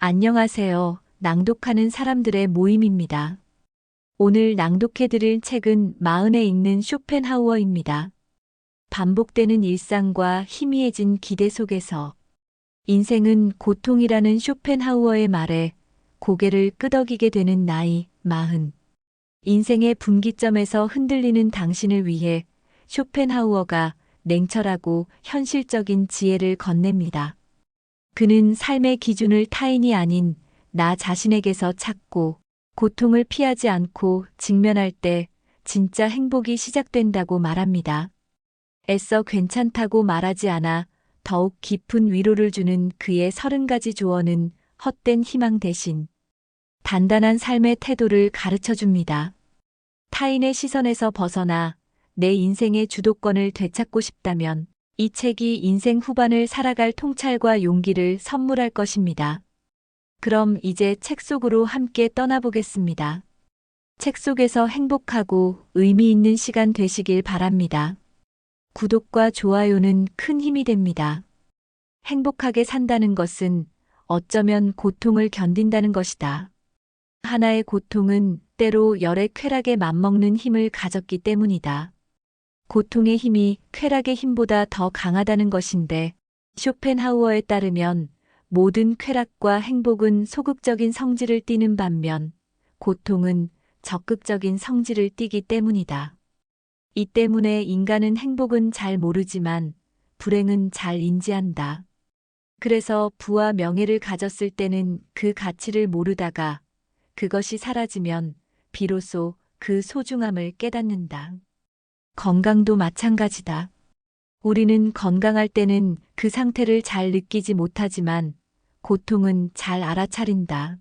안녕하세요. 낭독하는 사람들의 모임입니다. 오늘 낭독해드릴 책은 마흔에 읽는 쇼펜하우어입니다. 반복되는 일상과 희미해진 기대 속에서 인생은 고통이라는 쇼펜하우어의 말에 고개를 끄덕이게 되는 나이 40. 인생의 분기점에서 흔들리는 당신을 위해 쇼펜하우어가 냉철하고 현실적인 지혜를 건넵니다. 그는 삶의 기준을 타인이 아닌 나 자신에게서 찾고 고통을 피하지 않고 직면할 때 진짜 행복이 시작된다고 말합니다. 애써 괜찮다고 말하지 않아 더욱 깊은 위로를 주는 그의 30가지 조언은 헛된 희망 대신 단단한 삶의 태도를 가르쳐 줍니다. 타인의 시선에서 벗어나 내 인생의 주도권을 되찾고 싶다면 이 책이 인생 후반을 살아갈 통찰과 용기를 선물할 것입니다. 그럼 이제 책 속으로 함께 떠나보겠습니다. 책 속에서 행복하고 의미 있는 시간 되시길 바랍니다. 구독과 좋아요는 큰 힘이 됩니다. 행복하게 산다는 것은 어쩌면 고통을 견딘다는 것이다. 하나의 고통은 때로 열의 쾌락에 맞먹는 힘을 가졌기 때문이다. 고통의 힘이 쾌락의 힘보다 더 강하다는 것인데 쇼펜하우어에 따르면 모든 쾌락과 행복은 소극적인 성질을 띠는 반면 고통은 적극적인 성질을 띠기 때문이다. 이 때문에 인간은 행복은 잘 모르지만 불행은 잘 인지한다. 그래서 부와 명예를 가졌을 때는 그 가치를 모르다가 그것이 사라지면 비로소 그 소중함을 깨닫는다. 건강도 마찬가지다. 우리는 건강할 때는 그 상태를 잘 느끼지 못하지만 고통은 잘 알아차린다.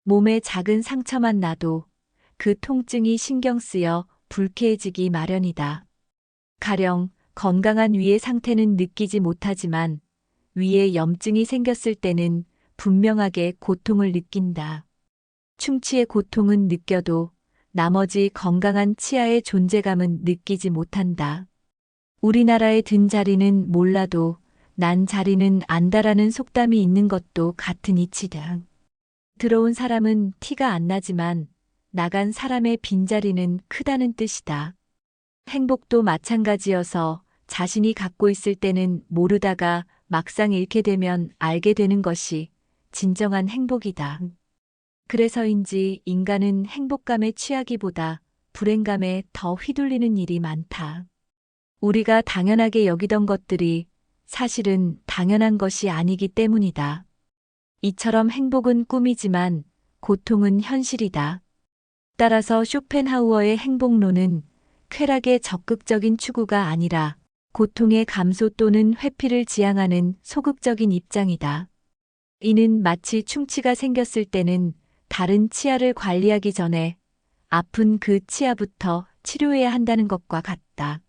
몸에 작은 상처만 나도 그 통증이 신경 쓰여 불쾌해지기 마련이다. 가령 건강한 위의 상태는 느끼지 못하지만 위에 염증이 생겼을 때는 분명하게 고통을 느낀다. 충치의 고통은 느껴도 나머지 건강한 치아의 존재감은 느끼지 못한다. 우리나라에 든 자리는 몰라도 난 자리는 안다라는 속담이 있는 것도 같은 이치다. 들어온 사람은 티가 안 나지만 나간 사람의 빈자리는 크다는 뜻이다. 행복도 마찬가지여서 자신이 갖고 있을 때는 모르다가 막상 잃게 되면 알게 되는 것이 진정한 행복이다. 그래서인지 인간은 행복감에 취하기보다 불행감에 더 휘둘리는 일이 많다. 우리가 당연하게 여기던 것들이 사실은 당연한 것이 아니기 때문이다. 이처럼 행복은 꿈이지만 고통은 현실이다. 따라서 쇼펜하우어의 행복론은 쾌락의 적극적인 추구가 아니라 고통의 감소 또는 회피를 지향하는 소극적인 입장이다. 이는 마치 충치가 생겼을 때는 다른 치아를 관리하기 전에 아픈 그 치아부터 치료해야 한다는 것과 같다.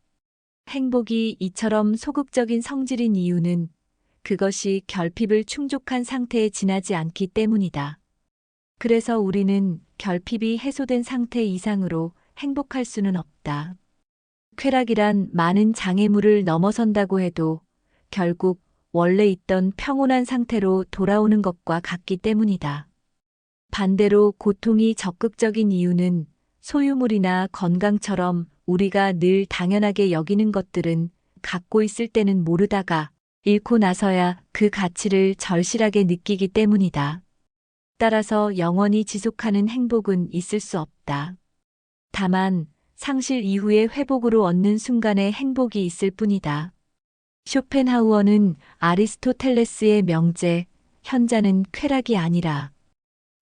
행복이 이처럼 소극적인 성질인 이유는 그것이 결핍을 충족한 상태에 지나지 않기 때문이다. 그래서 우리는 결핍이 해소된 상태 이상으로 행복할 수는 없다. 쾌락이란 많은 장애물을 넘어선다고 해도 결국 원래 있던 평온한 상태로 돌아오는 것과 같기 때문이다. 반대로 고통이 적극적인 이유는 소유물이나 건강처럼 우리가 늘 당연하게 여기는 것들은 갖고 있을 때는 모르다가 잃고 나서야 그 가치를 절실하게 느끼기 때문이다. 따라서 영원히 지속하는 행복은 있을 수 없다. 다만 상실 이후의 회복으로 얻는 순간의 행복이 있을 뿐이다. 쇼펜하우어는 아리스토텔레스의 명제, 현자는 쾌락이 아니라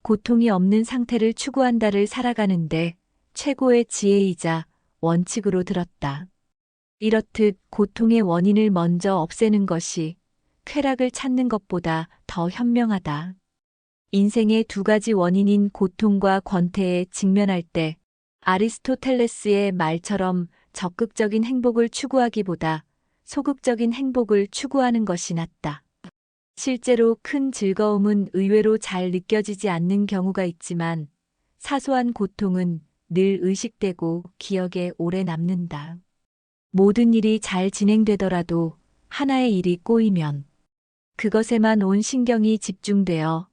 고통이 없는 상태를 추구한다를 살아가는데 최고의 지혜이자 원칙으로 들었다. 이렇듯 고통의 원인을 먼저 없애는 것이 쾌락을 찾는 것보다 더 현명하다. 인생의 두 가지 원인인 고통과 권태에 직면할 때 아리스토텔레스의 말처럼 적극적인 행복을 추구하기보다 소극적인 행복을 추구하는 것이 낫다. 실제로 큰 즐거움은 의외로 잘 느껴지지 않는 경우가 있지만 사소한 고통은 늘 의식되고 기억에 오래 남는다. 모든 일이 잘 진행되더라도 하나의 일이 꼬이면 그것에만 온 신경이 집중되어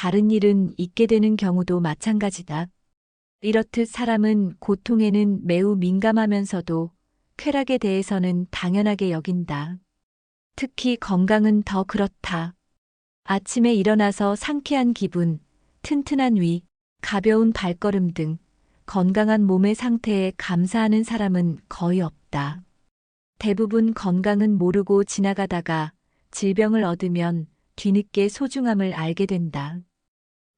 다른 일은 잊게 되는 경우도 마찬가지다. 이렇듯 사람은 고통에는 매우 민감하면서도 쾌락에 대해서는 당연하게 여긴다. 특히 건강은 더 그렇다. 아침에 일어나서 상쾌한 기분, 튼튼한 위, 가벼운 발걸음 등 건강한 몸의 상태에 감사하는 사람은 거의 없다. 대부분 건강은 모르고 지나가다가 질병을 얻으면 뒤늦게 소중함을 알게 된다.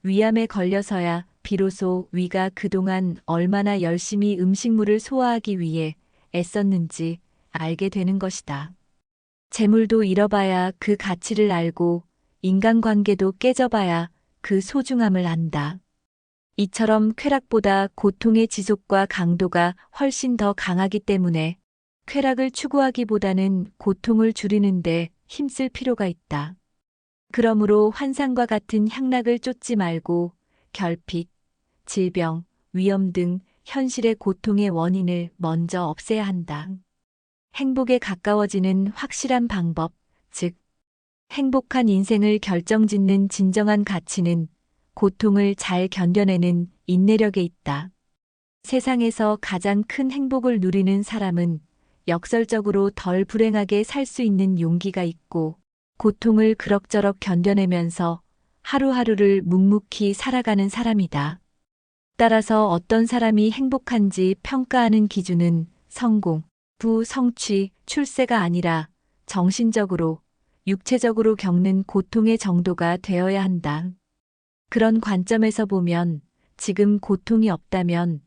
위암에 걸려서야 비로소 위가 그동안 얼마나 열심히 음식물을 소화하기 위해 애썼는지 알게 되는 것이다. 재물도 잃어봐야 그 가치를 알고 인간관계도 깨져봐야 그 소중함을 안다. 이처럼 쾌락보다 고통의 지속과 강도가 훨씬 더 강하기 때문에 쾌락을 추구하기보다는 고통을 줄이는데 힘쓸 필요가 있다. 그러므로 환상과 같은 향락을 쫓지 말고 결핍, 질병, 위험 등 현실의 고통의 원인을 먼저 없애야 한다. 행복에 가까워지는 확실한 방법, 즉, 행복한 인생을 결정짓는 진정한 가치는 고통을 잘 견뎌내는 인내력에 있다. 세상에서 가장 큰 행복을 누리는 사람은 역설적으로 덜 불행하게 살 수 있는 용기가 있고 고통을 그럭저럭 견뎌내면서 하루하루를 묵묵히 살아가는 사람이다. 따라서 어떤 사람이 행복한지 평가하는 기준은 성공, 부, 성취, 출세가 아니라 정신적으로, 육체적으로 겪는 고통의 정도가 되어야 한다. 그런 관점에서 보면 지금 고통이 없다면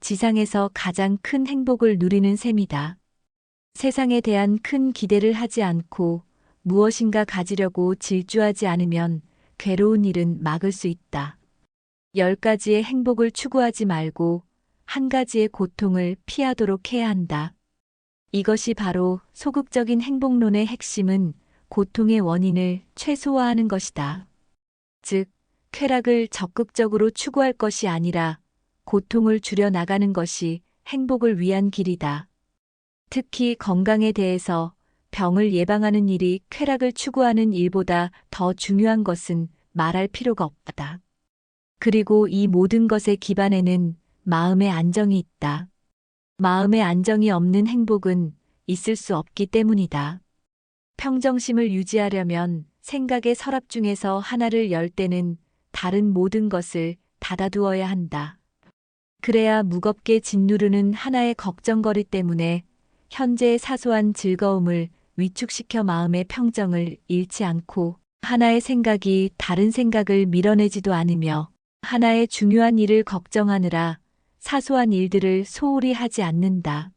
지상에서 가장 큰 행복을 누리는 셈이다. 세상에 대한 큰 기대를 하지 않고 무엇인가 가지려고 질주하지 않으면 괴로운 일은 막을 수 있다. 10가지의 행복을 추구하지 말고 한 가지의 고통을 피하도록 해야 한다. 이것이 바로 소극적인 행복론의 핵심은 고통의 원인을 최소화하는 것이다. 즉, 쾌락을 적극적으로 추구할 것이 아니라 고통을 줄여 나가는 것이 행복을 위한 길이다. 특히 건강에 대해서 병을 예방하는 일이 쾌락을 추구하는 일보다 더 중요한 것은 말할 필요가 없다. 그리고 이 모든 것의 기반에는 마음의 안정이 있다. 마음의 안정이 없는 행복은 있을 수 없기 때문이다. 평정심을 유지하려면 생각의 서랍 중에서 하나를 열 때는 다른 모든 것을 닫아두어야 한다. 그래야 무겁게 짓누르는 하나의 걱정거리 때문에 현재의 사소한 즐거움을 위축시켜 마음의 평정을 잃지 않고 하나의 생각이 다른 생각을 밀어내지도 않으며 하나의 중요한 일을 걱정하느라 사소한 일들을 소홀히 하지 않는다.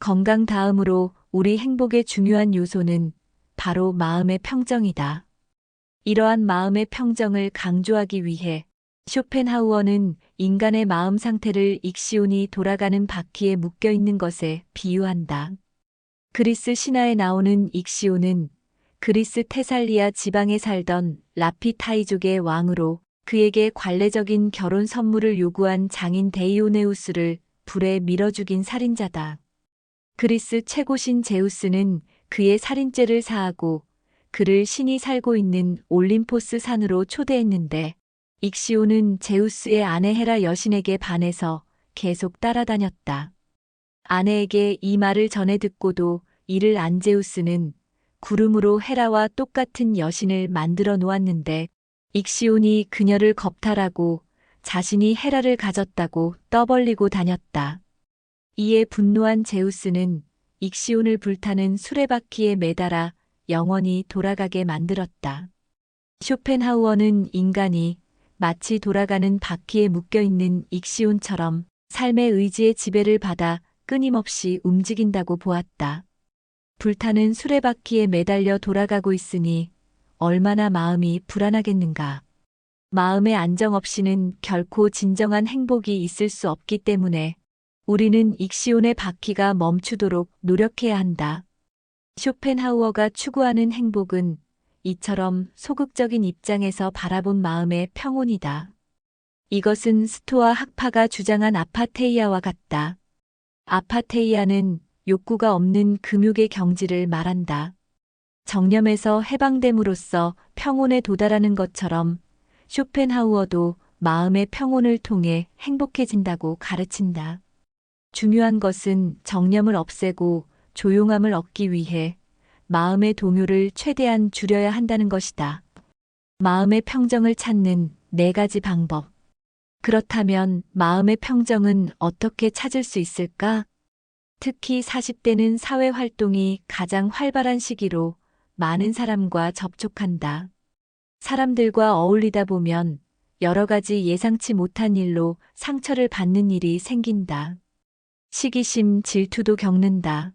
건강 다음으로 우리 행복의 중요한 요소는 바로 마음의 평정이다. 이러한 마음의 평정을 강조하기 위해 쇼펜하우어는 인간의 마음 상태를 익시온이 돌아가는 바퀴에 묶여 있는 것에 비유한다. 그리스 신화에 나오는 익시온은 그리스 테살리아 지방에 살던 라피타이족의 왕으로 그에게 관례적인 결혼 선물을 요구한 장인 데이오네우스를 불에 밀어 죽인 살인자다. 그리스 최고신 제우스는 그의 살인죄를 사하고 그를 신이 살고 있는 올림포스 산으로 초대했는데 익시온은 제우스의 아내 헤라 여신에게 반해서 계속 따라다녔다. 아내에게 이 말을 전해 듣고도 이를 안 제우스는 구름으로 헤라와 똑같은 여신을 만들어 놓았는데 익시온이 그녀를 겁탈하고 자신이 헤라를 가졌다고 떠벌리고 다녔다. 이에 분노한 제우스는 익시온을 불타는 수레바퀴에 매달아 영원히 돌아가게 만들었다. 쇼펜하우어는 인간이 마치 돌아가는 바퀴에 묶여있는 익시온처럼 삶의 의지의 지배를 받아 끊임없이 움직인다고 보았다. 불타는 수레바퀴에 매달려 돌아가고 있으니 얼마나 마음이 불안하겠는가. 마음의 안정 없이는 결코 진정한 행복이 있을 수 없기 때문에 우리는 익시온의 바퀴가 멈추도록 노력해야 한다. 쇼펜하우어가 추구하는 행복은 이처럼 소극적인 입장에서 바라본 마음의 평온이다. 이것은 스토아 학파가 주장한 아파테이아와 같다. 아파테이아는 욕구가 없는 금욕의 경지를 말한다. 정념에서 해방됨으로써 평온에 도달하는 것처럼 쇼펜하우어도 마음의 평온을 통해 행복해진다고 가르친다. 중요한 것은 정념을 없애고 조용함을 얻기 위해 마음의 동요를 최대한 줄여야 한다는 것이다. 마음의 평정을 찾는 4가지 방법. 그렇다면 마음의 평정은 어떻게 찾을 수 있을까? 특히 40대는 사회 활동이 가장 활발한 시기로 많은 사람과 접촉한다. 사람들과 어울리다 보면 여러 가지 예상치 못한 일로 상처를 받는 일이 생긴다. 시기심, 질투도 겪는다.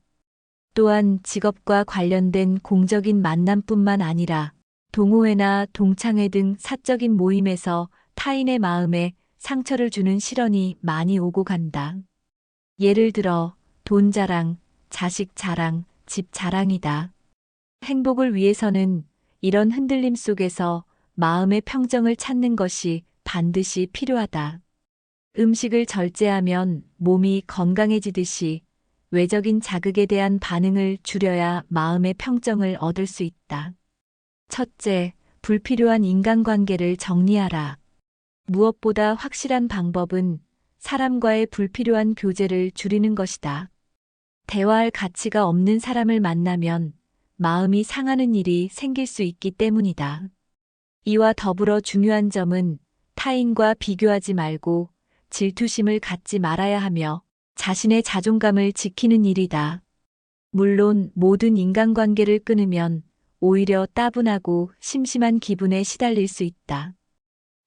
또한 직업과 관련된 공적인 만남뿐만 아니라 동호회나 동창회 등 사적인 모임에서 타인의 마음에 상처를 주는 시련이 많이 오고 간다. 예를 들어 돈 자랑, 자식 자랑, 집 자랑이다. 행복을 위해서는 이런 흔들림 속에서 마음의 평정을 찾는 것이 반드시 필요하다. 음식을 절제하면 몸이 건강해지듯이 외적인 자극에 대한 반응을 줄여야 마음의 평정을 얻을 수 있다. 첫째, 불필요한 인간관계를 정리하라. 무엇보다 확실한 방법은 사람과의 불필요한 교제를 줄이는 것이다. 대화할 가치가 없는 사람을 만나면 마음이 상하는 일이 생길 수 있기 때문이다. 이와 더불어 중요한 점은 타인과 비교하지 말고 질투심을 갖지 말아야 하며 자신의 자존감을 지키는 일이다. 물론 모든 인간관계를 끊으면 오히려 따분하고 심심한 기분에 시달릴 수 있다.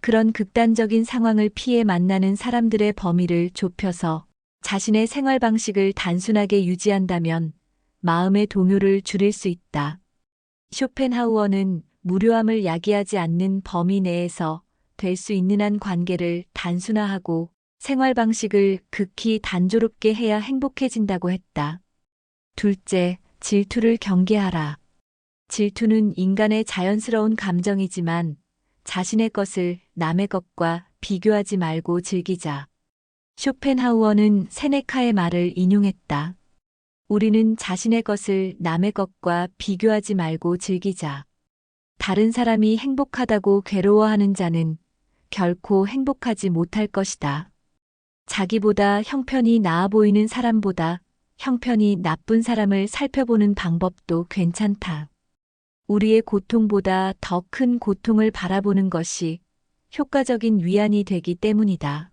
그런 극단적인 상황을 피해 만나는 사람들의 범위를 좁혀서 자신의 생활 방식을 단순하게 유지한다면 마음의 동요를 줄일 수 있다. 쇼펜하우어는 무료함을 야기하지 않는 범위 내에서 될 수 있는 한 관계를 단순화하고 생활 방식을 극히 단조롭게 해야 행복해진다고 했다. 둘째, 질투를 경계하라. 질투는 인간의 자연스러운 감정이지만 자신의 것을 남의 것과 비교하지 말고 즐기자. 쇼펜하우어는 세네카의 말을 인용했다. 우리는 자신의 것을 남의 것과 비교하지 말고 즐기자. 다른 사람이 행복하다고 괴로워하는 자는 결코 행복하지 못할 것이다. 자기보다 형편이 나아 보이는 사람보다 형편이 나쁜 사람을 살펴보는 방법도 괜찮다. 우리의 고통보다 더 큰 고통을 바라보는 것이 효과적인 위안이 되기 때문이다.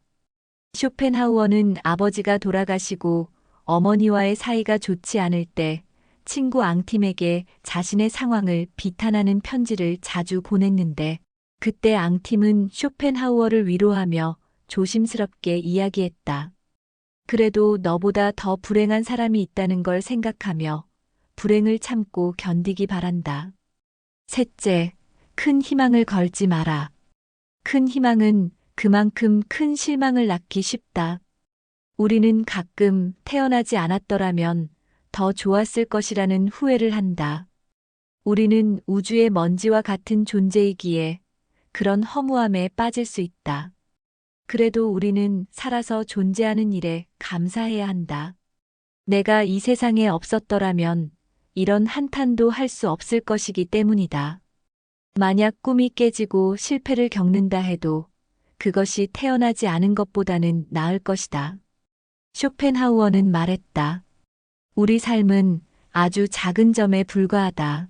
쇼펜하우어는 아버지가 돌아가시고 어머니와의 사이가 좋지 않을 때 친구 앙팀에게 자신의 상황을 비탄하는 편지를 자주 보냈는데 그때 앙팀은 쇼펜하우어를 위로하며 조심스럽게 이야기했다. 그래도 너보다 더 불행한 사람이 있다는 걸 생각하며 불행을 참고 견디기 바란다. 셋째, 큰 희망을 걸지 마라. 큰 희망은 그만큼 큰 실망을 낳기 쉽다. 우리는 가끔 태어나지 않았더라면 더 좋았을 것이라는 후회를 한다. 우리는 우주의 먼지와 같은 존재이기에 그런 허무함에 빠질 수 있다. 그래도 우리는 살아서 존재하는 일에 감사해야 한다. 내가 이 세상에 없었더라면 이런 한탄도 할 수 없을 것이기 때문이다. 만약 꿈이 깨지고 실패를 겪는다 해도 그것이 태어나지 않은 것보다는 나을 것이다. 쇼펜하우어는 말했다. 우리 삶은 아주 작은 점에 불과하다.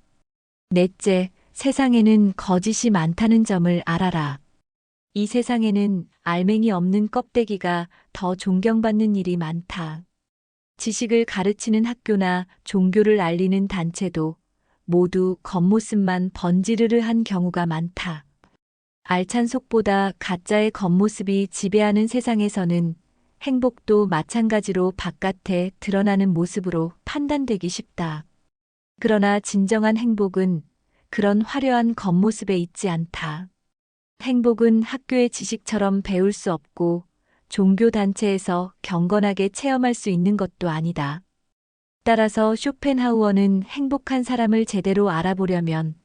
넷째, 세상에는 거짓이 많다는 점을 알아라. 이 세상에는 알맹이 없는 껍데기가 더 존경받는 일이 많다. 지식을 가르치는 학교나 종교를 알리는 단체도 모두 겉모습만 번지르르한 경우가 많다. 알찬 속보다 가짜의 겉모습이 지배하는 세상에서는 행복도 마찬가지로 바깥에 드러나는 모습으로 판단되기 쉽다. 그러나 진정한 행복은 그런 화려한 겉모습에 있지 않다. 행복은 학교의 지식처럼 배울 수 없고 종교단체에서 경건하게 체험할 수 있는 것도 아니다. 따라서 쇼펜하우어는 행복한 사람을 제대로 알아보려면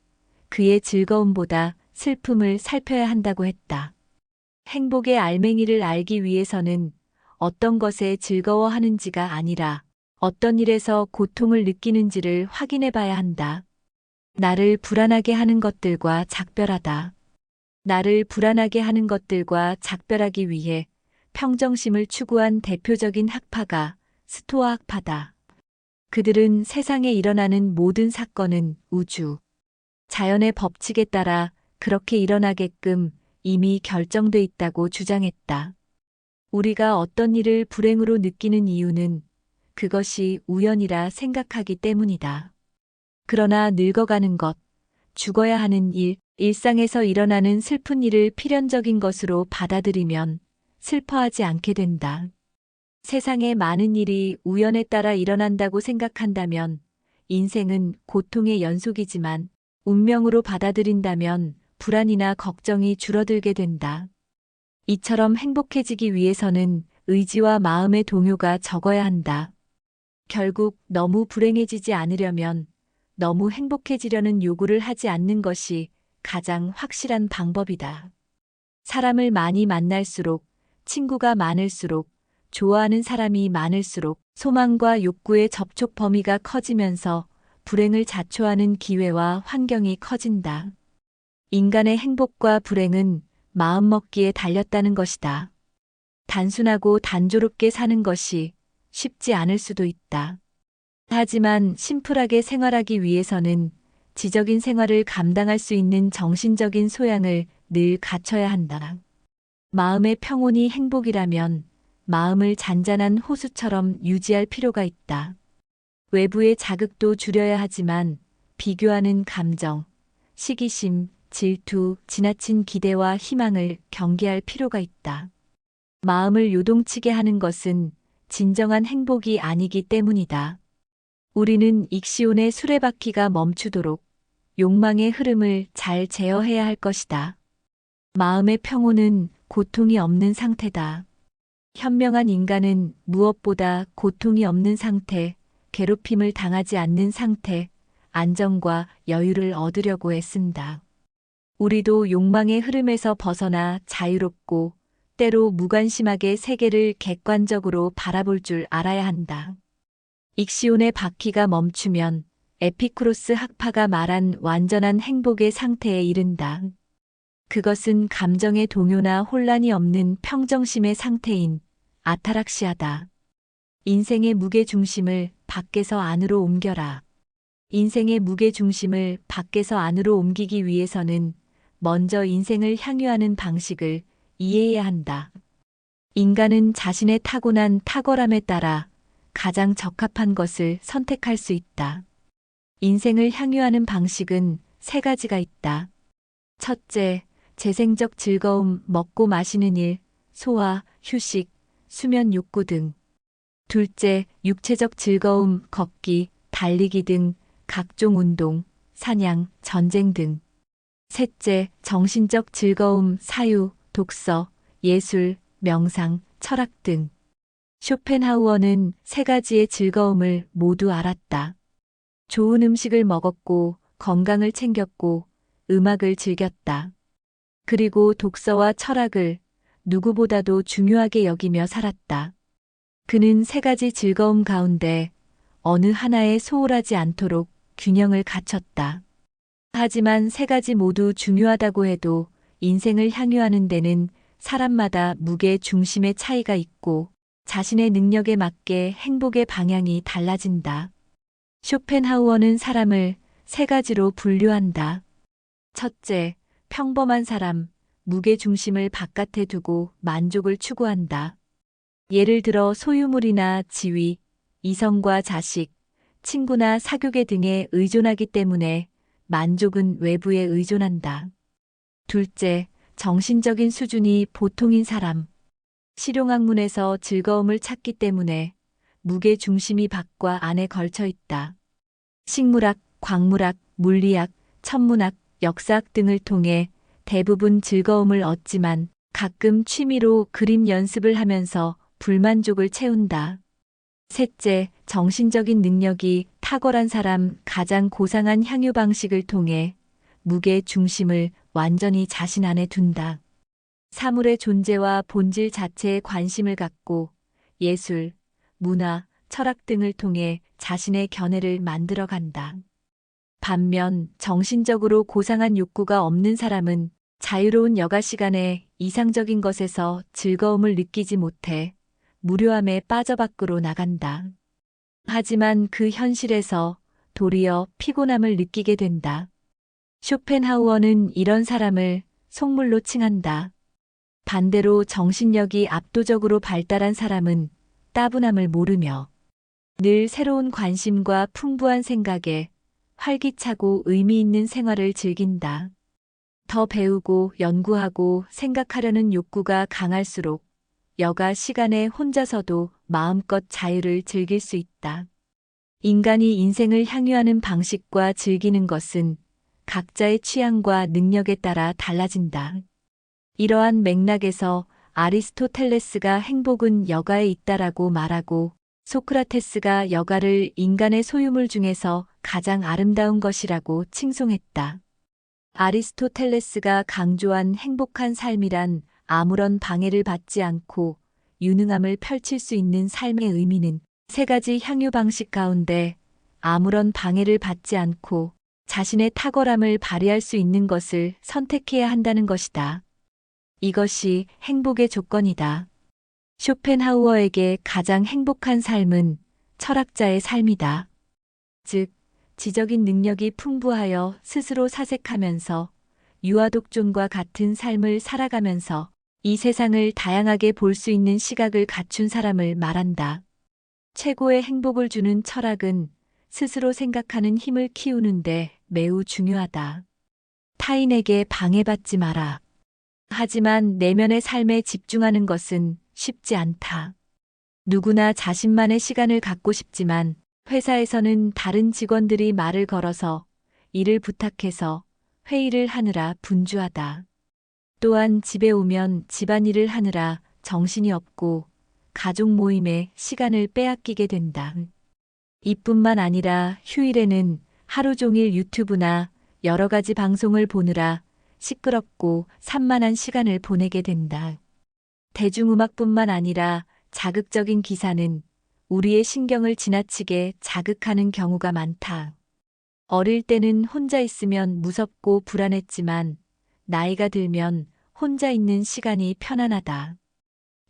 그의 즐거움보다 슬픔을 살펴야 한다고 했다. 행복의 알맹이를 알기 위해서는 어떤 것에 즐거워하는지가 아니라 어떤 일에서 고통을 느끼는지를 확인해 봐야 한다. 나를 불안하게 하는 것들과 작별하다. 나를 불안하게 하는 것들과 작별하기 위해 평정심을 추구한 대표적인 학파가 스토아 학파다. 그들은 세상에 일어나는 모든 사건은 우주, 자연의 법칙에 따라 그렇게 일어나게끔 이미 결정돼 있다고 주장했다. 우리가 어떤 일을 불행으로 느끼는 이유는 그것이 우연이라 생각하기 때문이다. 그러나 늙어가는 것, 죽어야 하는 일, 일상에서 일어나는 슬픈 일을 필연적인 것으로 받아들이면 슬퍼하지 않게 된다. 세상에 많은 일이 우연에 따라 일어난다고 생각한다면 인생은 고통의 연속이지만 운명으로 받아들인다면 불안이나 걱정이 줄어들게 된다. 이처럼 행복해지기 위해서는 의지와 마음의 동요가 적어야 한다. 결국 너무 불행해지지 않으려면 너무 행복해지려는 요구를 하지 않는 것이 가장 확실한 방법이다. 사람을 많이 만날수록, 친구가 많을수록, 좋아하는 사람이 많을수록 소망과 욕구의 접촉 범위가 커지면서 불행을 자초하는 기회와 환경이 커진다. 인간의 행복과 불행은 마음먹기에 달렸다는 것이다. 단순하고 단조롭게 사는 것이 쉽지 않을 수도 있다. 하지만 심플하게 생활하기 위해서는 지적인 생활을 감당할 수 있는 정신적인 소양을 늘 갖춰야 한다. 마음의 평온이 행복이라면 마음을 잔잔한 호수처럼 유지할 필요가 있다. 외부의 자극도 줄여야 하지만 비교하는 감정, 시기심, 질투, 지나친 기대와 희망을 경계할 필요가 있다. 마음을 요동치게 하는 것은 진정한 행복이 아니기 때문이다. 우리는 익시온의 수레바퀴가 멈추도록 욕망의 흐름을 잘 제어해야 할 것이다. 마음의 평온은 고통이 없는 상태다. 현명한 인간은 무엇보다 고통이 없는 상태, 괴롭힘을 당하지 않는 상태, 안정과 여유를 얻으려고 애쓴다. 우리도 욕망의 흐름에서 벗어나 자유롭고 때로 무관심하게 세계를 객관적으로 바라볼 줄 알아야 한다. 익시온의 바퀴가 멈추면 에피쿠로스 학파가 말한 완전한 행복의 상태에 이른다. 그것은 감정의 동요나 혼란이 없는 평정심의 상태인 아타락시아다. 인생의 무게중심을 밖에서 안으로 옮겨라. 인생의 무게중심을 밖에서 안으로 옮기기 위해서는 먼저 인생을 향유하는 방식을 이해해야 한다. 인간은 자신의 타고난 탁월함에 따라 가장 적합한 것을 선택할 수 있다. 인생을 향유하는 방식은 세 가지가 있다. 첫째, 재생적 즐거움, 먹고 마시는 일, 소화, 휴식, 수면 욕구 등. 둘째, 육체적 즐거움, 걷기, 달리기 등 각종 운동, 사냥, 전쟁 등. 셋째, 정신적 즐거움, 사유, 독서, 예술, 명상, 철학 등. 쇼펜하우어는 세 가지의 즐거움을 모두 알았다. 좋은 음식을 먹었고, 건강을 챙겼고, 음악을 즐겼다. 그리고 독서와 철학을 누구보다도 중요하게 여기며 살았다. 그는 세 가지 즐거움 가운데 어느 하나에 소홀하지 않도록 균형을 갖췄다. 하지만 세 가지 모두 중요하다고 해도 인생을 향유하는 데는 사람마다 무게 중심의 차이가 있고 자신의 능력에 맞게 행복의 방향이 달라진다. 쇼펜하우어는 사람을 세 가지로 분류한다. 첫째, 평범한 사람, 무게 중심을 바깥에 두고 만족을 추구한다. 예를 들어 소유물이나 지위, 이성과 자식, 친구나 사교계 등에 의존하기 때문에 만족은 외부에 의존한다. 둘째, 정신적인 수준이 보통인 사람. 실용학문에서 즐거움을 찾기 때문에 무게 중심이 밖과 안에 걸쳐 있다. 식물학, 광물학, 물리학, 천문학, 역사학 등을 통해 대부분 즐거움을 얻지만 가끔 취미로 그림 연습을 하면서 불만족을 채운다. 셋째, 정신적인 능력이 탁월한 사람 가장 고상한 향유 방식을 통해 무게 중심을 완전히 자신 안에 둔다. 사물의 존재와 본질 자체에 관심을 갖고 예술, 문화, 철학 등을 통해 자신의 견해를 만들어 간다. 반면 정신적으로 고상한 욕구가 없는 사람은 자유로운 여가 시간에 이상적인 것에서 즐거움을 느끼지 못해 무료함에 빠져 밖으로 나간다. 하지만 그 현실에서 도리어 피곤함을 느끼게 된다. 쇼펜하우어는 이런 사람을 속물로 칭한다. 반대로 정신력이 압도적으로 발달한 사람은 따분함을 모르며 늘 새로운 관심과 풍부한 생각에 활기차고 의미 있는 생활을 즐긴다. 더 배우고 연구하고 생각하려는 욕구가 강할수록 여가 시간에 혼자서도 마음껏 자유를 즐길 수 있다. 인간이 인생을 향유하는 방식과 즐기는 것은 각자의 취향과 능력에 따라 달라진다. 이러한 맥락에서 아리스토텔레스가 행복은 여가에 있다라고 말하고 소크라테스가 여가를 인간의 소유물 중에서 가장 아름다운 것이라고 칭송했다. 아리스토텔레스가 강조한 행복한 삶이란 아무런 방해를 받지 않고 유능함을 펼칠 수 있는 삶의 의미는 세 가지 향유 방식 가운데 아무런 방해를 받지 않고 자신의 탁월함을 발휘할 수 있는 것을 선택해야 한다는 것이다. 이것이 행복의 조건이다. 쇼펜하우어에게 가장 행복한 삶은 철학자의 삶이다. 즉, 지적인 능력이 풍부하여 스스로 사색하면서 유아독존과 같은 삶을 살아가면서 이 세상을 다양하게 볼 수 있는 시각을 갖춘 사람을 말한다. 최고의 행복을 주는 철학은 스스로 생각하는 힘을 키우는데 매우 중요하다. 타인에게 방해받지 마라. 하지만 내면의 삶에 집중하는 것은 쉽지 않다. 누구나 자신만의 시간을 갖고 싶지만 회사에서는 다른 직원들이 말을 걸어서 일을 부탁해서 회의를 하느라 분주하다. 또한 집에 오면 집안일을 하느라 정신이 없고 가족 모임에 시간을 빼앗기게 된다. 이뿐만 아니라 휴일에는 하루 종일 유튜브나 여러 가지 방송을 보느라 시끄럽고 산만한 시간을 보내게 된다. 대중음악뿐만 아니라 자극적인 기사는 우리의 신경을 지나치게 자극하는 경우가 많다. 어릴 때는 혼자 있으면 무섭고 불안했지만 나이가 들면 혼자 있는 시간이 편안하다.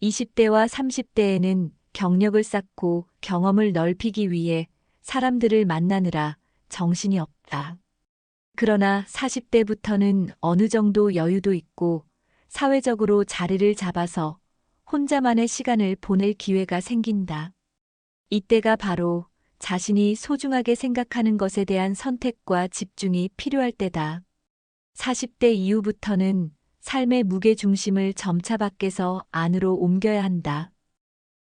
20대와 30대에는 경력을 쌓고 경험을 넓히기 위해 사람들을 만나느라 정신이 없다. 그러나 40대부터는 어느 정도 여유도 있고 사회적으로 자리를 잡아서 혼자만의 시간을 보낼 기회가 생긴다. 이때가 바로 자신이 소중하게 생각하는 것에 대한 선택과 집중이 필요할 때다. 40대 이후부터는 삶의 무게 중심을 점차 밖에서 안으로 옮겨야 한다.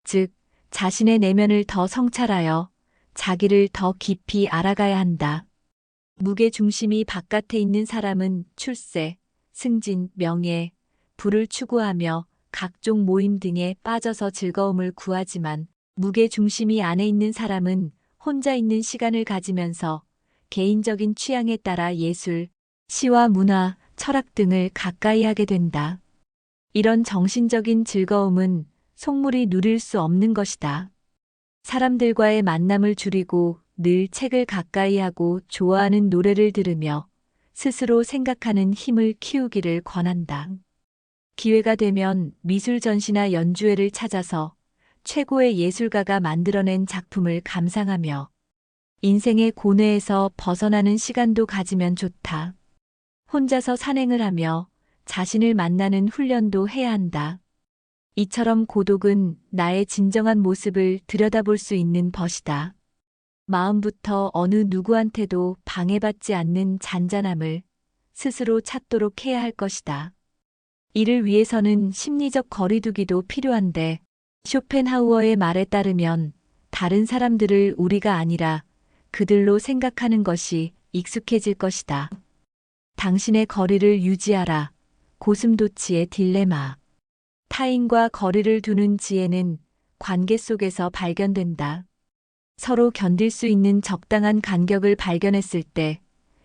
즉, 자신의 내면을 더 성찰하여 자기를 더 깊이 알아가야 한다. 무게 중심이 바깥에 있는 사람은 출세, 승진, 명예, 부를 추구하며 각종 모임 등에 빠져서 즐거움을 구하지만 무게 중심이 안에 있는 사람은 혼자 있는 시간을 가지면서 개인적인 취향에 따라 예술, 시와 문화, 철학 등을 가까이 하게 된다. 이런 정신적인 즐거움은 속물이 누릴 수 없는 것이다. 사람들과의 만남을 줄이고 늘 책을 가까이 하고 좋아하는 노래를 들으며 스스로 생각하는 힘을 키우기를 권한다. 기회가 되면 미술 전시나 연주회를 찾아서 최고의 예술가가 만들어낸 작품을 감상하며 인생의 고뇌에서 벗어나는 시간도 가지면 좋다. 혼자서 산행을 하며 자신을 만나는 훈련도 해야 한다. 이처럼 고독은 나의 진정한 모습을 들여다볼 수 있는 벗이다. 마음부터 어느 누구한테도 방해받지 않는 잔잔함을 스스로 찾도록 해야 할 것이다. 이를 위해서는 심리적 거리두기도 필요한데 쇼펜하우어의 말에 따르면 다른 사람들을 우리가 아니라 그들로 생각하는 것이 익숙해질 것이다. 당신의 거리를 유지하라. 고슴도치의 딜레마. 타인과 거리를 두는 지혜는 관계 속에서 발견된다. 서로 견딜 수 있는 적당한 간격을 발견했을 때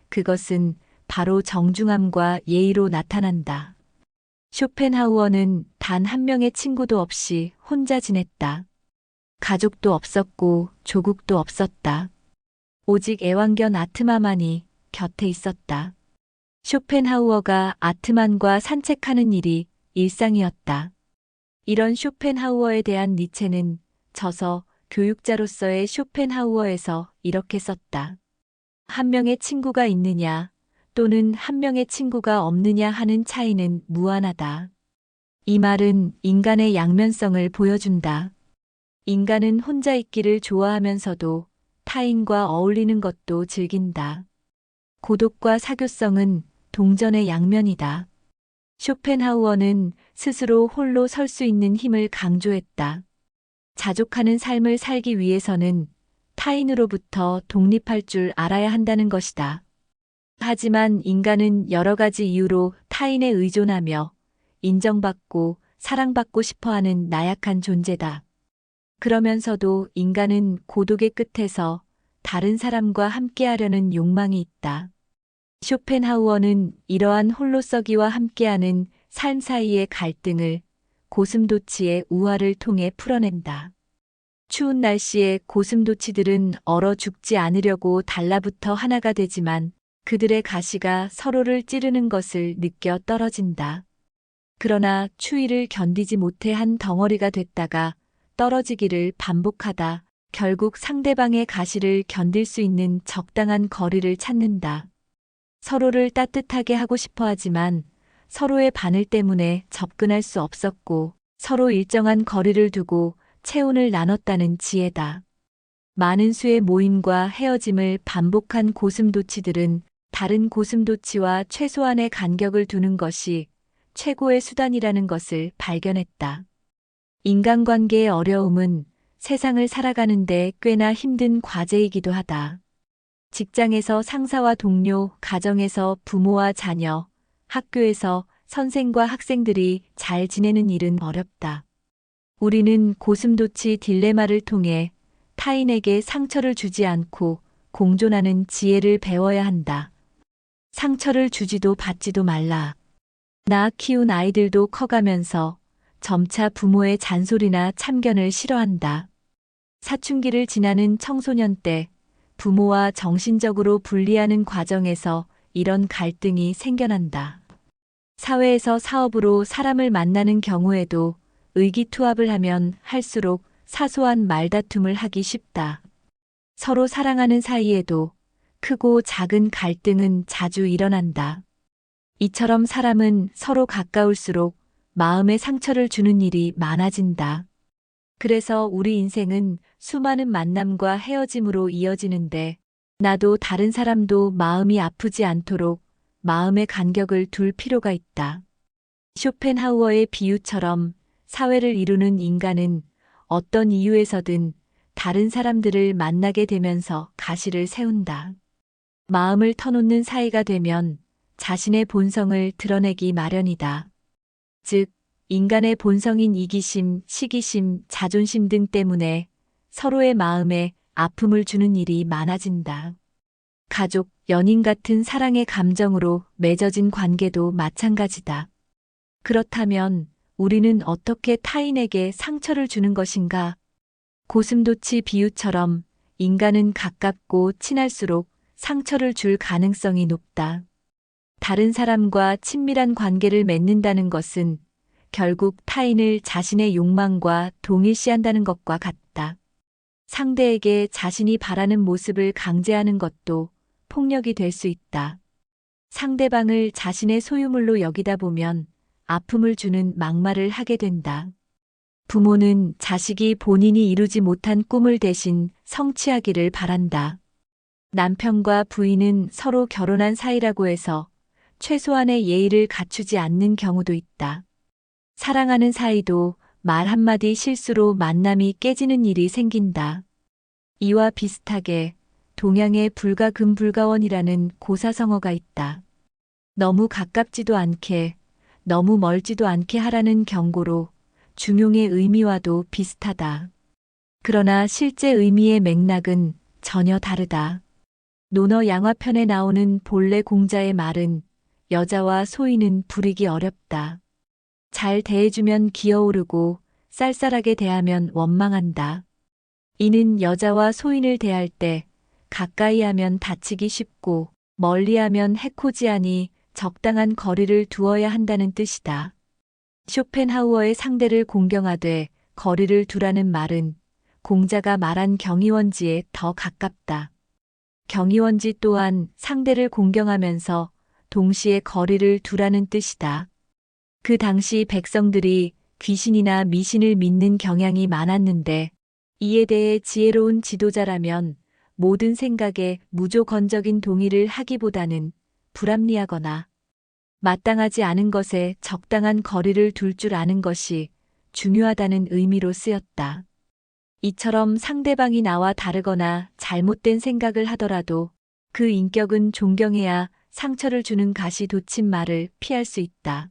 그것은 바로 정중함과 예의로 나타난다. 쇼펜하우어는 단 한 명의 친구도 없이 혼자 지냈다. 가족도 없었고 조국도 없었다. 오직 애완견 아트마만이 곁에 있었다. 쇼펜하우어가 아트만과 산책하는 일이 일상이었다. 이런 쇼펜하우어에 대한 니체는 저서 교육자로서의 쇼펜하우어에서 이렇게 썼다. 한 명의 친구가 있느냐 또는 한 명의 친구가 없느냐 하는 차이는 무한하다. 이 말은 인간의 양면성을 보여준다. 인간은 혼자 있기를 좋아하면서도 타인과 어울리는 것도 즐긴다. 고독과 사교성은 동전의 양면이다. 쇼펜하우어는 스스로 홀로 설 수 있는 힘을 강조했다. 자족하는 삶을 살기 위해서는 타인으로부터 독립할 줄 알아야 한다는 것이다. 하지만 인간은 여러 가지 이유로 타인에 의존하며 인정받고 사랑받고 싶어하는 나약한 존재다. 그러면서도 인간은 고독의 끝에서 다른 사람과 함께하려는 욕망이 있다. 쇼펜하우어는 이러한 홀로서기와 함께하는 삶 사이의 갈등을 고슴도치의 우화를 통해 풀어낸다. 추운 날씨에 고슴도치들은 얼어 죽지 않으려고 달라붙어 하나가 되지만 그들의 가시가 서로를 찌르는 것을 느껴 떨어진다. 그러나 추위를 견디지 못해 한 덩어리가 됐다가 떨어지기를 반복하다 결국 상대방의 가시를 견딜 수 있는 적당한 거리를 찾는다. 서로를 따뜻하게 하고 싶어 하지만 서로의 바늘 때문에 접근할 수 없었고 서로 일정한 거리를 두고 체온을 나눴다는 지혜다. 많은 수의 모임과 헤어짐을 반복한 고슴도치들은 다른 고슴도치와 최소한의 간격을 두는 것이 최고의 수단이라는 것을 발견했다. 인간관계의 어려움은 세상을 살아가는데 꽤나 힘든 과제이기도 하다. 직장에서 상사와 동료, 가정에서 부모와 자녀, 학교에서 선생과 학생들이 잘 지내는 일은 어렵다. 우리는 고슴도치 딜레마를 통해 타인에게 상처를 주지 않고 공존하는 지혜를 배워야 한다. 상처를 주지도 받지도 말라. 나 키운 아이들도 커가면서 점차 부모의 잔소리나 참견을 싫어한다. 사춘기를 지나는 청소년 때 부모와 정신적으로 분리하는 과정에서 이런 갈등이 생겨난다. 사회에서 사업으로 사람을 만나는 경우에도 의기투합을 하면 할수록 사소한 말다툼을 하기 쉽다. 서로 사랑하는 사이에도 크고 작은 갈등은 자주 일어난다. 이처럼 사람은 서로 가까울수록 마음에 상처를 주는 일이 많아진다. 그래서 우리 인생은 수많은 만남과 헤어짐으로 이어지는데 나도 다른 사람도 마음이 아프지 않도록 마음의 간격을 둘 필요가 있다. 쇼펜하우어의 비유처럼 사회를 이루는 인간은 어떤 이유에서든 다른 사람들을 만나게 되면서 가시를 세운다. 마음을 터놓는 사이가 되면 자신의 본성을 드러내기 마련이다. 즉, 인간의 본성인 이기심, 시기심, 자존심 등 때문에 서로의 마음에 아픔을 주는 일이 많아진다. 가족, 연인 같은 사랑의 감정으로 맺어진 관계도 마찬가지다. 그렇다면 우리는 어떻게 타인에게 상처를 주는 것인가? 고슴도치 비유처럼 인간은 가깝고 친할수록 상처를 줄 가능성이 높다. 다른 사람과 친밀한 관계를 맺는다는 것은 결국 타인을 자신의 욕망과 동일시한다는 것과 같다. 상대에게 자신이 바라는 모습을 강제하는 것도 폭력이 될 수 있다. 상대방을 자신의 소유물로 여기다 보면 아픔을 주는 막말을 하게 된다. 부모는 자식이 본인이 이루지 못한 꿈을 대신 성취하기를 바란다. 남편과 부인은 서로 결혼한 사이라고 해서 최소한의 예의를 갖추지 않는 경우도 있다. 사랑하는 사이도 말 한마디 실수로 만남이 깨지는 일이 생긴다. 이와 비슷하게 동양의 불가금불가원이라는 고사성어가 있다. 너무 가깝지도 않게, 너무 멀지도 않게 하라는 경고로 중용의 의미와도 비슷하다. 그러나 실제 의미의 맥락은 전혀 다르다. 논어 양화편에 나오는 본래 공자의 말은 여자와 소인은 부리기 어렵다. 잘 대해주면 기어오르고 쌀쌀하게 대하면 원망한다. 이는 여자와 소인을 대할 때 가까이 하면 다치기 쉽고 멀리 하면 해코지하니 적당한 거리를 두어야 한다는 뜻이다. 쇼펜하우어의 상대를 공경하되 거리를 두라는 말은 공자가 말한 경이원지에 더 가깝다. 경이원지 또한 상대를 공경하면서 동시에 거리를 두라는 뜻이다. 그 당시 백성들이 귀신이나 미신을 믿는 경향이 많았는데 이에 대해 지혜로운 지도자라면 모든 생각에 무조건적인 동의를 하기보다는 불합리하거나 마땅하지 않은 것에 적당한 거리를 둘 줄 아는 것이 중요하다는 의미로 쓰였다. 이처럼 상대방이 나와 다르거나 잘못된 생각을 하더라도 그 인격은 존경해야 상처를 주는 가시돋친 말을 피할 수 있다.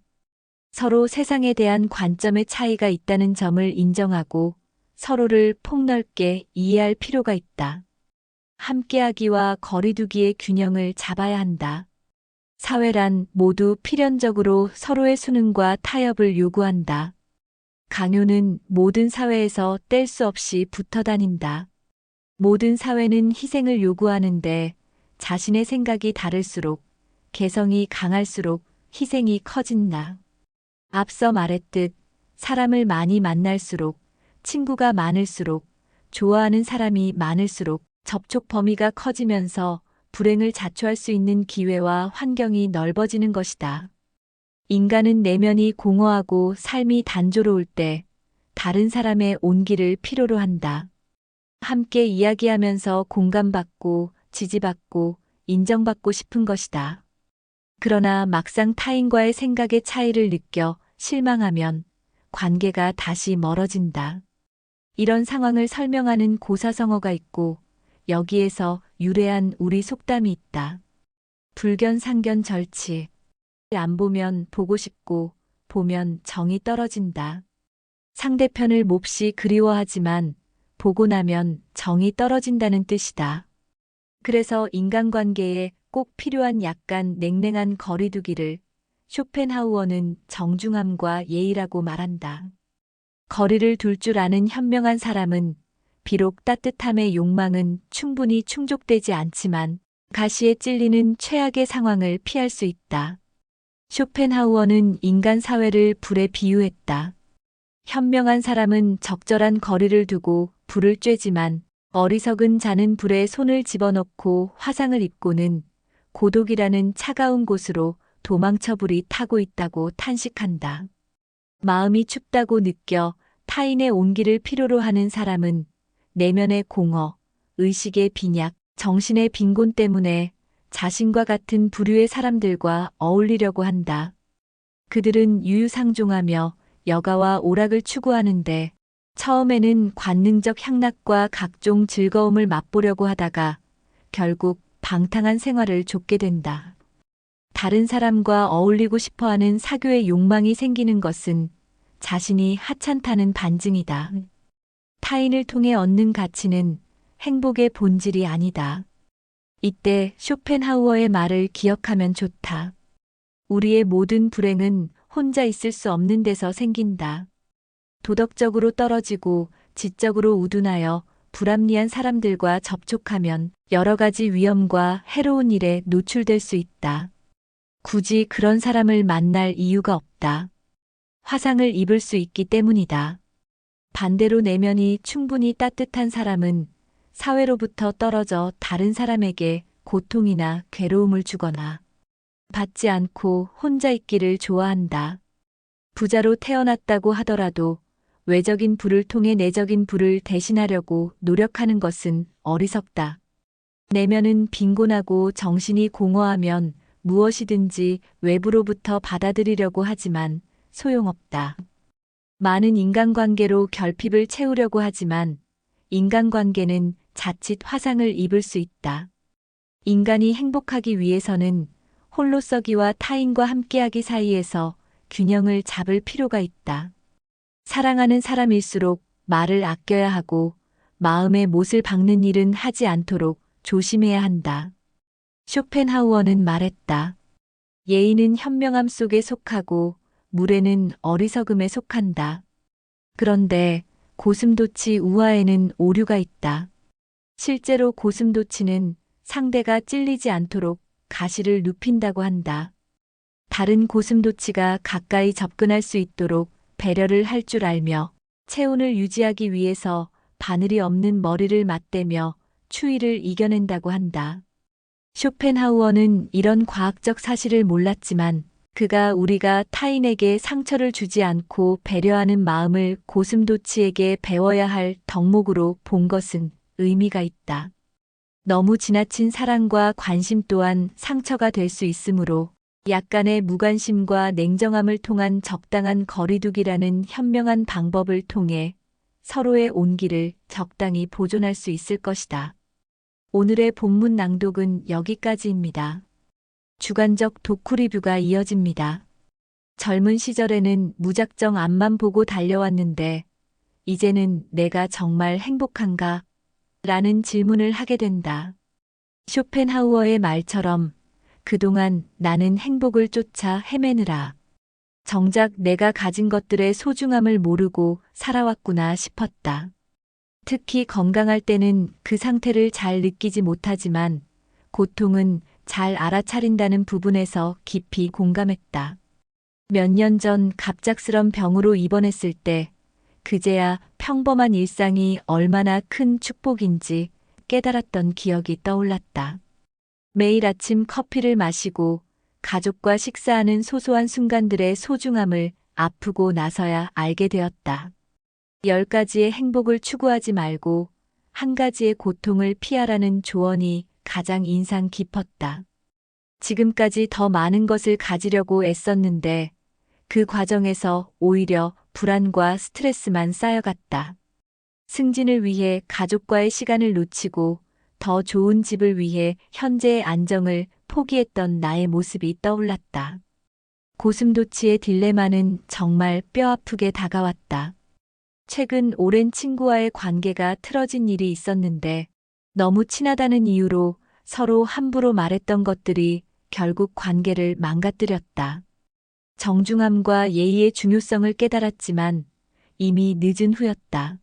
서로 세상에 대한 관점의 차이가 있다는 점을 인정하고 서로를 폭넓게 이해할 필요가 있다. 함께하기와 거리두기의 균형을 잡아야 한다. 사회란 모두 필연적으로 서로의 수능과 타협을 요구한다. 강요는 모든 사회에서 뗄 수 없이 붙어 다닌다. 모든 사회는 희생을 요구하는데 자신의 생각이 다를수록, 개성이 강할수록 희생이 커진다. 앞서 말했듯 사람을 많이 만날수록, 친구가 많을수록, 좋아하는 사람이 많을수록 접촉 범위가 커지면서 불행을 자초할 수 있는 기회와 환경이 넓어지는 것이다. 인간은 내면이 공허하고 삶이 단조로울 때 다른 사람의 온기를 필요로 한다. 함께 이야기하면서 공감받고 지지받고 인정받고 싶은 것이다. 그러나 막상 타인과의 생각의 차이를 느껴 실망하면 관계가 다시 멀어진다. 이런 상황을 설명하는 고사성어가 있고 여기에서 유래한 우리 속담이 있다. 불견상견절치. 안 보면 보고 싶고 보면 정이 떨어진다. 상대편을 몹시 그리워하지만 보고 나면 정이 떨어진다는 뜻이다. 그래서 인간관계에 꼭 필요한 약간 냉랭한 거리두기를 쇼펜하우어는 정중함과 예의라고 말한다. 거리를 둘 줄 아는 현명한 사람은 비록 따뜻함의 욕망은 충분히 충족되지 않지만 가시에 찔리는 최악의 상황을 피할 수 있다. 쇼펜하우어는 인간 사회를 불에 비유했다. 현명한 사람은 적절한 거리를 두고 불을 쬐지만 어리석은 자는 불에 손을 집어넣고 화상을 입고는 고독이라는 차가운 곳으로 도망쳐 불이 타고 있다고 탄식한다. 마음이 춥다고 느껴 타인의 온기를 필요로 하는 사람은 내면의 공허, 의식의 빈약, 정신의 빈곤 때문에 자신과 같은 부류의 사람들과 어울리려고 한다. 그들은 유유상종하며 여가와 오락을 추구하는데 처음에는 관능적 향락과 각종 즐거움을 맛보려고 하다가 결국 방탕한 생활을 좇게 된다. 다른 사람과 어울리고 싶어하는 사교의 욕망이 생기는 것은 자신이 하찮다는 반증이다. 타인을 통해 얻는 가치는 행복의 본질이 아니다. 이때 쇼펜하우어의 말을 기억하면 좋다. 우리의 모든 불행은 혼자 있을 수 없는 데서 생긴다. 도덕적으로 떨어지고 지적으로 우둔하여 불합리한 사람들과 접촉하면 여러 가지 위험과 해로운 일에 노출될 수 있다. 굳이 그런 사람을 만날 이유가 없다. 화상을 입을 수 있기 때문이다. 반대로 내면이 충분히 따뜻한 사람은 사회로부터 떨어져 다른 사람에게 고통이나 괴로움을 주거나 받지 않고 혼자 있기를 좋아한다. 부자로 태어났다고 하더라도 외적인 부를 통해 내적인 부를 대신하려고 노력하는 것은 어리석다. 내면은 빈곤하고 정신이 공허하면 무엇이든지 외부로부터 받아들이려고 하지만 소용없다. 많은 인간관계로 결핍을 채우려고 하지만 인간관계는 자칫 화상을 입을 수 있다. 인간이 행복하기 위해서는 홀로서기와 타인과 함께하기 사이에서 균형을 잡을 필요가 있다. 사랑하는 사람일수록 말을 아껴야 하고 마음에 못을 박는 일은 하지 않도록 조심해야 한다. 쇼펜하우어는 말했다. 예의는 현명함 속에 속하고 무례는 어리석음에 속한다. 그런데 고슴도치 우화에는 오류가 있다. 실제로 고슴도치는 상대가 찔리지 않도록 가시를 눕힌다고 한다. 다른 고슴도치가 가까이 접근할 수 있도록 배려를 할 줄 알며 체온을 유지하기 위해서 바늘이 없는 머리를 맞대며 추위를 이겨낸다고 한다. 쇼펜하우어는 이런 과학적 사실을 몰랐지만 그가 우리가 타인에게 상처를 주지 않고 배려하는 마음을 고슴도치에게 배워야 할 덕목으로 본 것은 의미가 있다. 너무 지나친 사랑과 관심 또한 상처가 될 수 있으므로 약간의 무관심과 냉정함을 통한 적당한 거리두기라는 현명한 방법을 통해 서로의 온기를 적당히 보존할 수 있을 것이다. 오늘의 본문 낭독은 여기까지입니다. 주간적 도쿠 리뷰가 이어집니다. 젊은 시절에는 무작정 앞만 보고 달려왔는데 이제는 내가 정말 행복한가? 라는 질문을 하게 된다. 쇼펜하우어의 말처럼 그동안 나는 행복을 쫓아 헤매느라 정작 내가 가진 것들의 소중함을 모르고 살아왔구나 싶었다. 특히 건강할 때는 그 상태를 잘 느끼지 못하지만 고통은 잘 알아차린다는 부분에서 깊이 공감했다. 몇 년 전 갑작스런 병으로 입원했을 때 그제야 평범한 일상이 얼마나 큰 축복인지 깨달았던 기억이 떠올랐다. 매일 아침 커피를 마시고 가족과 식사하는 소소한 순간들의 소중함을 아프고 나서야 알게 되었다. 10가지의 행복을 추구하지 말고 한 가지의 고통을 피하라는 조언이 가장 인상 깊었다. 지금까지 더 많은 것을 가지려고 애썼는데 그 과정에서 오히려 불안과 스트레스만 쌓여갔다. 승진을 위해 가족과의 시간을 놓치고 더 좋은 집을 위해 현재의 안정을 포기했던 나의 모습이 떠올랐다. 고슴도치의 딜레마는 정말 뼈아프게 다가왔다. 최근 오랜 친구와의 관계가 틀어진 일이 있었는데 너무 친하다는 이유로 서로 함부로 말했던 것들이 결국 관계를 망가뜨렸다. 정중함과 예의의 중요성을 깨달았지만 이미 늦은 후였다.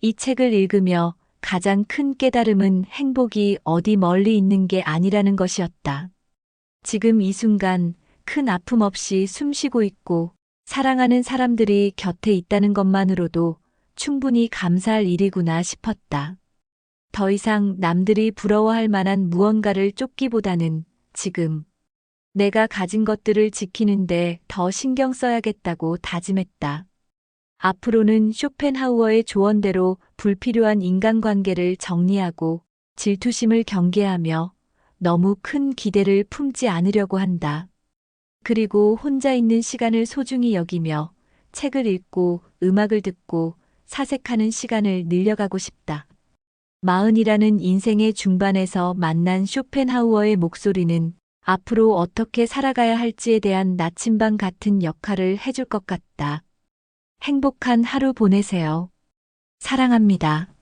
이 책을 읽으며 가장 큰 깨달음은 행복이 어디 멀리 있는 게 아니라는 것이었다. 지금 이 순간 큰 아픔 없이 숨쉬고 있고 사랑하는 사람들이 곁에 있다는 것만으로도 충분히 감사할 일이구나 싶었다. 더 이상 남들이 부러워할 만한 무언가를 쫓기보다는 지금 내가 가진 것들을 지키는데 더 신경 써야겠다고 다짐했다. 앞으로는 쇼펜하우어의 조언대로 불필요한 인간관계를 정리하고 질투심을 경계하며 너무 큰 기대를 품지 않으려고 한다. 그리고 혼자 있는 시간을 소중히 여기며 책을 읽고 음악을 듣고 사색하는 시간을 늘려가고 싶다. 마흔이라는 인생의 중반에서 만난 쇼펜하우어의 목소리는 앞으로 어떻게 살아가야 할지에 대한 나침반 같은 역할을 해줄 것 같다. 행복한 하루 보내세요. 사랑합니다.